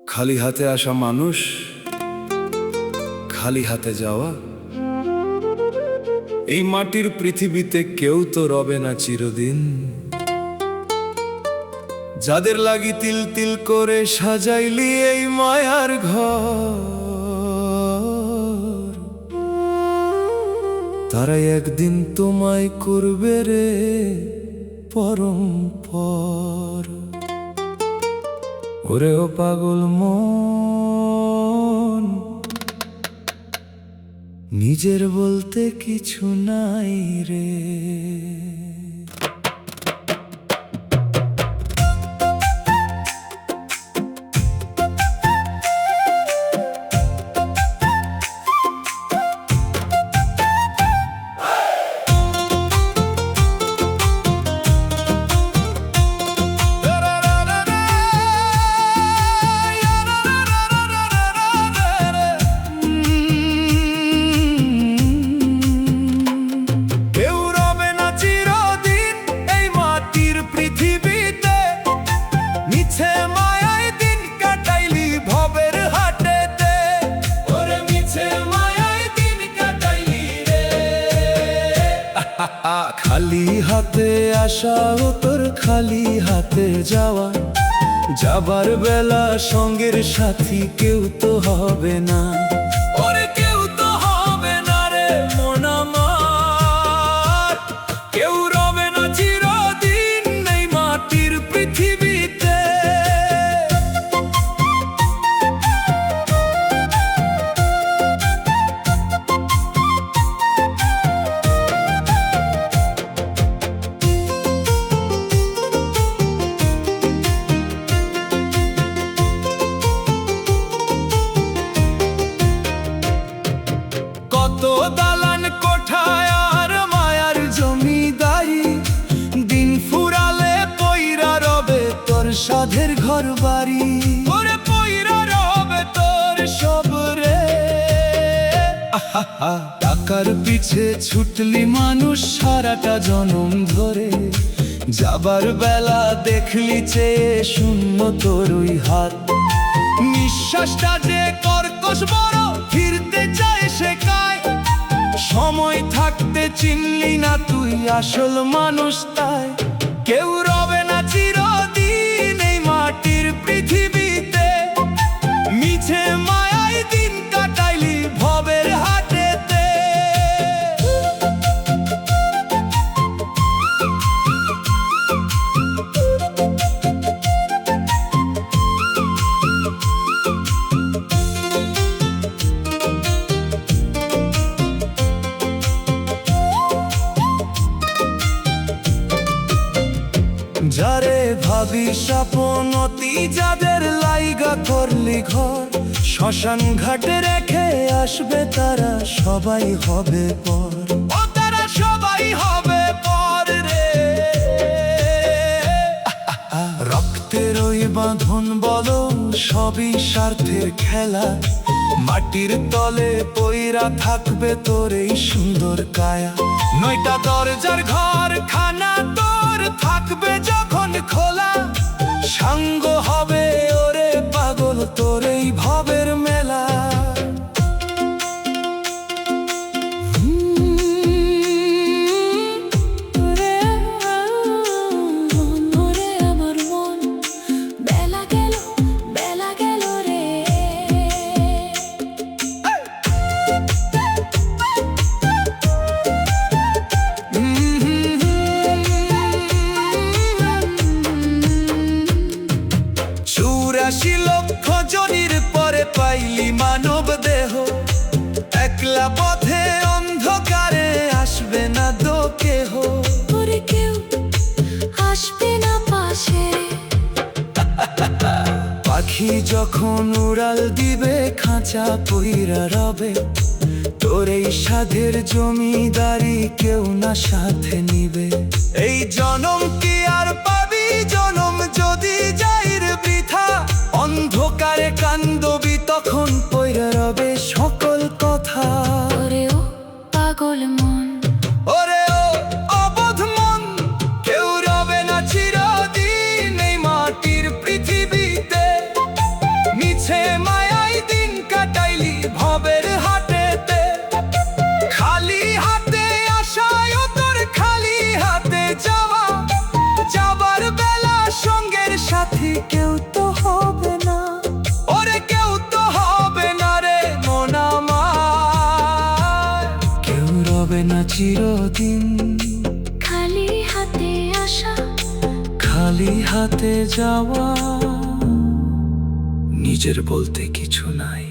খালি হাতে আসা মানুষ, খালি হাতে যাওয়া। এই মাটির পৃথিবীতে কেউ তো রবে না চিরদিন। যাদের লাগি তিল তিল করে সাজাইলি এই মায়ার ঘর, তারাই একদিন তোমায় করবে রে পরম পর। ওরে ও পাগল মন, নিজের বলতে কিছু নাই রে। খালি হাতে আসা ও তোর খালি হাতে যাওয়া, যাবার বেলা সঙ্গের সাথী কেউ তো হবে না। ওরে কেউ তো হবে না রে মন আমার, কেউ রবে না চিরদিন এই মাটির পৃথিবীতে। কত দালান কোঠায় আর মায়ার জমিদারি, দিন ফুরালে পইরা রবে তোর সাধের ঘর বাড়ি। ওরে পইরা রবে তোর সব রে। টাকার পিছে ছুটলি মানুষ সারাটা জনম ধরে, যাবার বেলা দেখলি চেয়ে শূন্য তোর ওই হাত। নিঃশ্বাসটা যে কর্কশ বড়, ফিরতে চায় সে কায়। সময় থাকতে চিনলি না তুই আসল মানুষ, তাই কেউ রবে না চিরদিন এই মাটির পৃথিবীতে। মিছে মায়ায় দিন কাটাইলি ভবের হাটেতে। যারে ভাবিস আপন অতি, যাদের লাইগা করলি ঘর, শ্মশান ঘাটে রেখে আসবে তারা সবাই হবে পর। ও তারা সবাই হবে পর রে। রক্তের ওই বাঁধন বলো সবই স্বার্থের খেলা, মাটির তলে পইরা থাকবে তোর এই সুন্দর কায়া। 9টা দরজার ঘর খানা তোর থাকবে যখন খোলা, সাঙ্গ হবে ওরে পাগল তোর এই ভবের মেলা। লক্ষ জনির পরে পাইলি মানব দেহ, একলা পথে অন্ধকারে আসবে না দো কেহ। ওরে কেউ আসবে না পাশে। পাখি যখন উড়াল দিবে খাঁচা পইরা রবে, তোর এই সাধের জমিদারি কেউ না সাথে নিবে। এই জনম কি আর পাবি জনম যদি যাইর বৃথা, অন্ধকারে কান্দবি তখন পইরা রবে সকল কথা। ওরে ও পাগল মন, ওরে ও অবোধ মন, কেউ রবে না চিরদিন এই মাটির পৃথিবীতে। চিরদিন। খালি হাতে আসা, খালি হাতে যাওয়া, নিজের বলতে কিছু নাই।